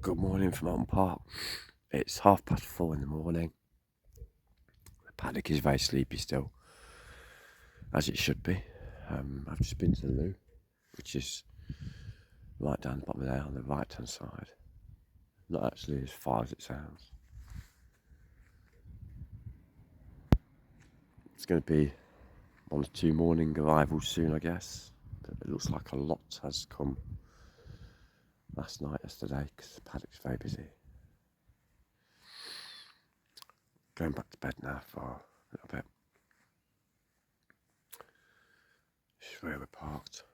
Good morning from Oulton Park. It's 4:30 in the morning. The paddock is very sleepy still, as it should be. I've just been to the loo, which is right down the bottom there on the right hand side. Not actually as far as it sounds. It's going to be 1 to 2 morning arrivals soon, I guess. But it looks like a lot has come yesterday, because the paddock's very busy. Going back to bed now for a little bit. This is where we're parked.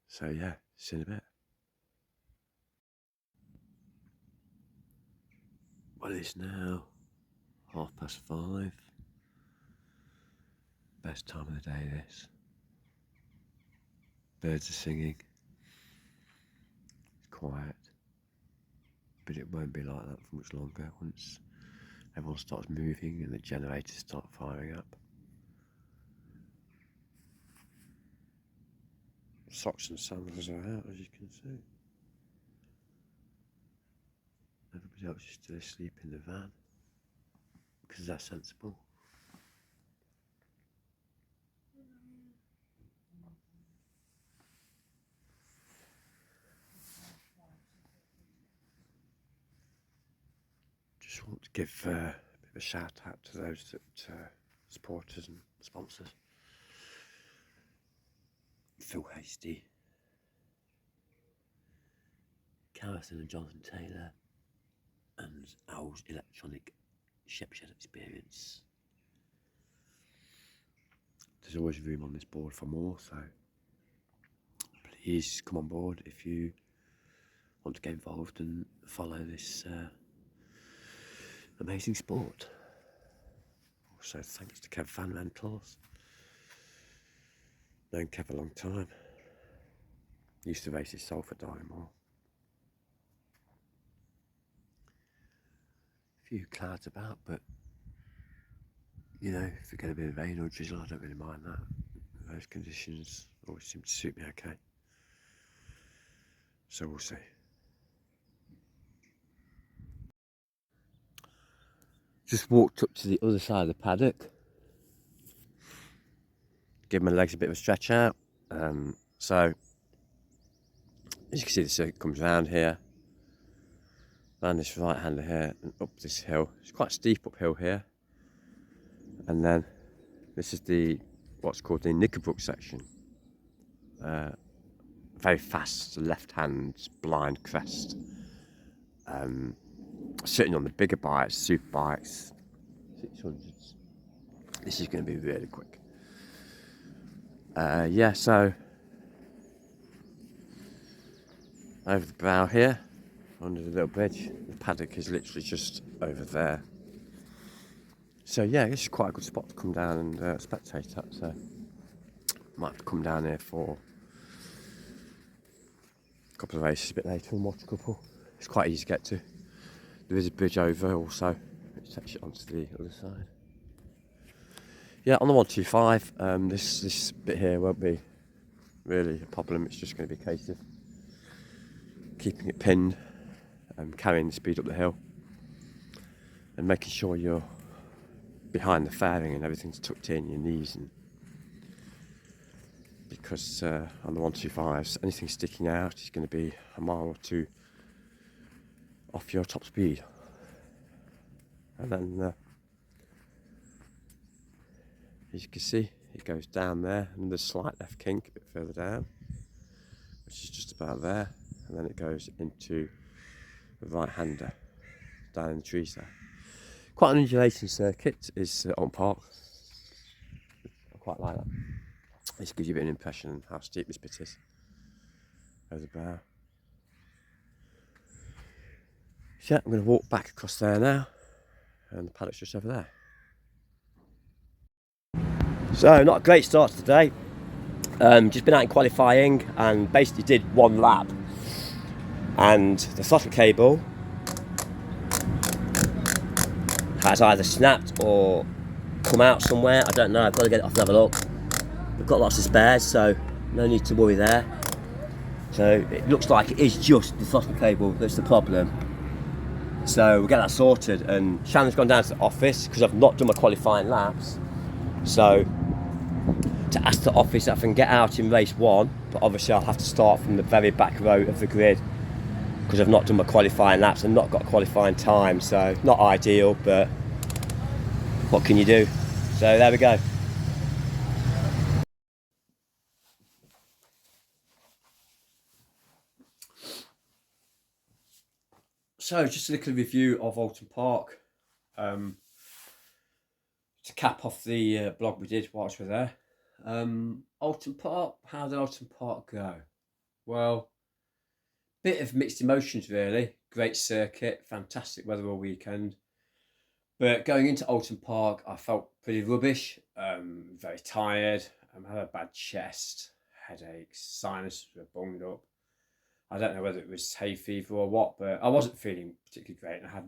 So yeah, see you in a bit. Well, it's now 5:30. Best time of the day, this. Birds are singing. It's quiet. But it won't be like that for much longer once everyone starts moving and the generators start firing up. Socks and sandals are out, as you can see. Everybody else is still asleep in the van because they're sensible. Just want to give a bit of a shout out to those that supporters and sponsors. Phil Hasty, Carrison and Jonathan Taylor, and Owl's Electronic Shed Experience. There's always room on this board for more, so please come on board if you want to get involved and follow this amazing sport. Also, thanks to Kev Fan Rentals. Known Kev a long time. Used to race his Salford Dynamo. A few clouds about, but you know, if it's going to be rain or drizzle, I don't really mind that. Those conditions always seem to suit me okay. So we'll see. Just walked up to the other side of the paddock. Give my legs a bit of a stretch out. So, as you can see, the circuit comes around here, around this right hander here, and up this hill. It's quite steep uphill here. And then this is what's called the Knickerbrook section. Very fast left hand blind crest. Sitting on the bigger bikes, super bikes, 600s. This is going to be really quick. Yeah, so over the brow here, under the little bridge, the paddock is literally just over there. So yeah, this is quite a good spot to come down and spectate at. So might have to come down here for a couple of races a bit later and watch a couple. It's quite easy to get to. There is a bridge over also, which takes you onto the other side. Yeah, on the 125, this bit here won't be really a problem. It's just going to be a case of keeping it pinned, carrying the speed up the hill, and making sure you're behind the fairing and everything's tucked in, your knees, and because on the 125s, anything sticking out is going to be a mile or two off your top speed. And then as you can see, it goes down there, and there's a slight left kink a bit further down, which is just about there, and then it goes into the right hander down in the trees there. Quite an undulating circuit is Oulton Park. I quite like that. This gives you a bit of an impression of how steep this bit is over the brow. So yeah, I'm going to walk back across there now, and the paddock's just over there. So, not a great start to the day. Just been out in qualifying and basically did one lap. And the throttle cable has either snapped or come out somewhere. I don't know. I've got to get it off and have a look. We've got lots of spares, so no need to worry there. So it looks like it is just the throttle cable that's the problem. So we'll get that sorted. And Shannon's gone down to the office because I've not done my qualifying laps. So to ask the office if I can get out in race 1, but obviously I'll have to start from the very back row of the grid because I've not done my qualifying laps and not got qualifying time. So not ideal, but what can you do? So there we go. So just a little review of Oulton Park. To cap off the blog we did whilst we were there. Oulton Park, how did Oulton Park go? Well, bit of mixed emotions really. Great circuit, fantastic weather all weekend. But going into Oulton Park, I felt pretty rubbish, very tired. I had a bad chest, headaches, sinuses were bunged up. I don't know whether it was hay fever or what, but I wasn't feeling particularly great. I had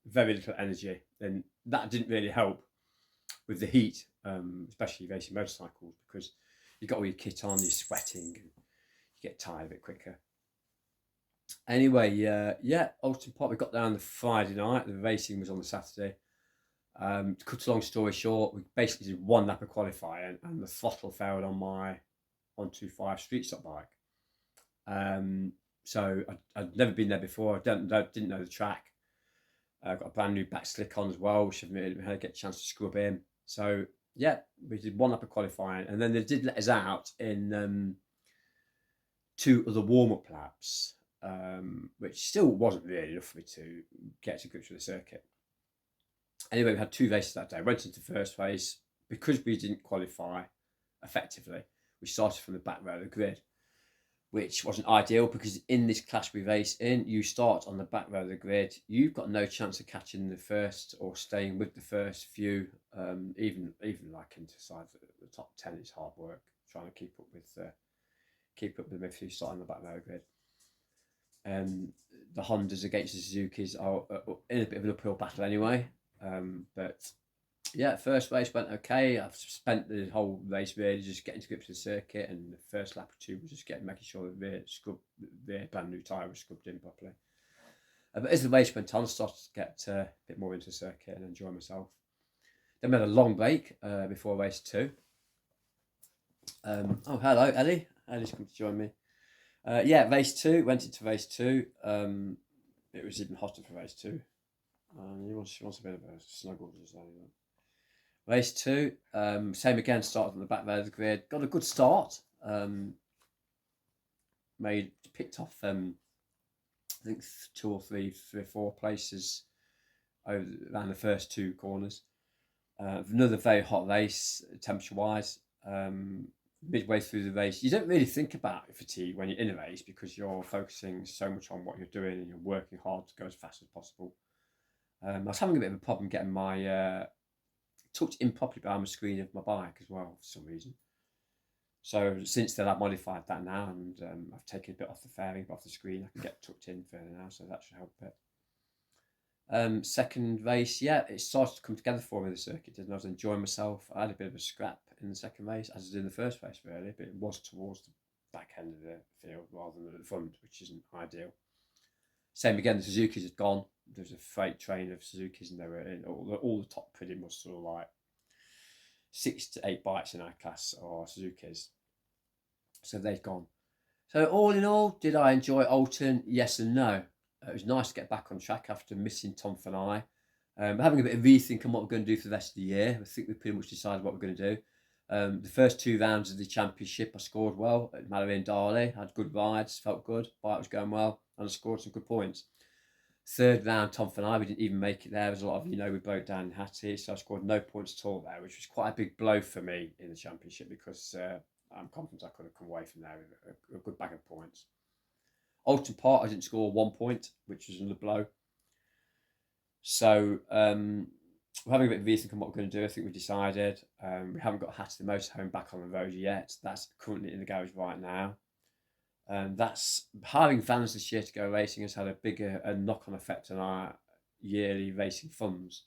very little energy, and that didn't really help with the heat, especially racing motorcycles, because you've got all your kit on, you're sweating, and you get tired a bit quicker. Anyway, yeah, Oulton Park, we got down the Friday night, the racing was on the Saturday. To cut a long story short, we basically did one lap of qualifying and the throttle failed on my 125 Streetstock bike. So I'd never been there before. I didn't know the track. I've got a brand new back slick on as well, which I've really had to get a chance to scrub in. So yeah, we did one lap of qualifying, and then they did let us out in 2 other warm-up laps, which still wasn't really enough for me to get to grips with the circuit. Anyway, we had 2 races that day. Went into the first race. Because we didn't qualify effectively, we started from the back row of the grid, which wasn't ideal because in this class we race in, you start on the back row of the grid. You've got no chance of catching the first or staying with the first few. Even like inside the top 10 is hard work trying to keep up with them if you start on the back row of the grid. The Hondas against the Suzukis are in a bit of an uphill battle anyway. But yeah, first race went okay. I've spent the whole race really just getting to grips with the circuit, and the first lap or 2 was just making sure the brand new tyre was scrubbed in properly. But as the race went on, I started to get a bit more into the circuit and enjoy myself. Then we had a long break before race 2. Oh, hello, Ellie. Ellie's come to join me. Yeah, race 2. Went into race 2. It was even hotter for race 2. She wants a bit of a snuggle. Race 2, same again, started on the back row of the grid. Got a good start. Picked off, I think 2 or 3 or 4 places around the first 2 corners. Another very hot race, temperature-wise. Midway through the race, you don't really think about fatigue when you're in a race because you're focusing so much on what you're doing and you're working hard to go as fast as possible. I was having a bit of a problem getting my tucked in properly behind the screen of my bike as well for some reason. So since then I've modified that now, and I've taken a bit off the fairing, off the screen. I can get tucked in further now, so that should help a bit. Second race, yeah, it started to come together for me, the circuit did, and I was enjoying myself. I had a bit of a scrap in the second race, as I did in the first race really, but it was towards the back end of the field rather than at the front, which isn't ideal. Same again, the Suzukis had gone. There was a freight train of Suzukis, and they were in all the top pretty much sort of like 6 to 8 bikes in our class are Suzukis. So they'd gone. So all in all, did I enjoy Oulton? Yes and no. It was nice to get back on track after missing Tom and I. Having a bit of rethink on what we're going to do for the rest of the year. I think we've pretty much decided what we're going to do. The first 2 rounds of the championship, I scored well at Mallory and Darley. Had good rides, felt good, bike was going well, and I scored some good points. Third round, Tom and I, we didn't even make it there. As a lot of you know, we broke down in Hattie, so I scored no points at all there, which was quite a big blow for me in the championship because I'm confident I could have come away from there with a good bag of points. Oulton Park, I didn't score 1 point, which was another blow. So we're having a bit of rethink on what we're going to do. I think we've decided. We haven't got Hattie the motorhome back on the road yet. That's currently in the garage right now. That's hiring vans this year to go racing has had a bigger knock-on effect on our yearly racing funds.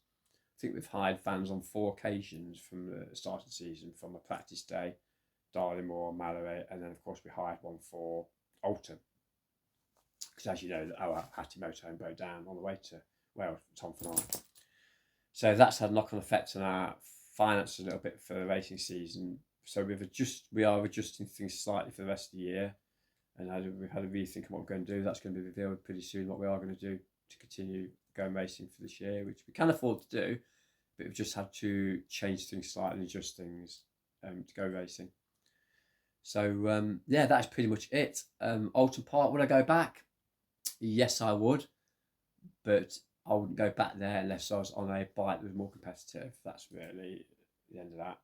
think we've hired vans on 4 occasions from the start of the season, from a practice day, Darlingmore, Mallory, and then of course we hired one for Oulton. Because as you know, our Hattie motorhome broke down on the way to Wales, Tom and I. So that's had a knock-on effect on our finances a little bit for the racing season. So we are adjusting things slightly for the rest of the year, and we've had a rethink of what we're going to do. That's going to be revealed pretty soon, what we are going to do to continue going racing for this year, which we can afford to do, but we've just had to change things slightly, adjust things to go racing. So yeah, that's pretty much it. Oulton Park, would I go back? Yes, I would, but I wouldn't go back there unless I was on a bike that was more competitive. That's really the end of that.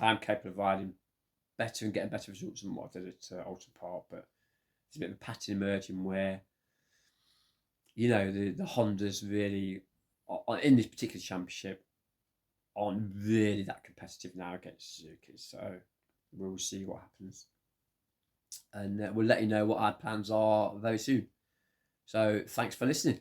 I am capable of riding better and getting better results than what I did at Oulton Park, but there's a bit of a pattern emerging where, you know, the Hondas really, in this particular championship, aren't really that competitive now against Suzuki. So we'll see what happens. And we'll let you know what our plans are very soon. So thanks for listening.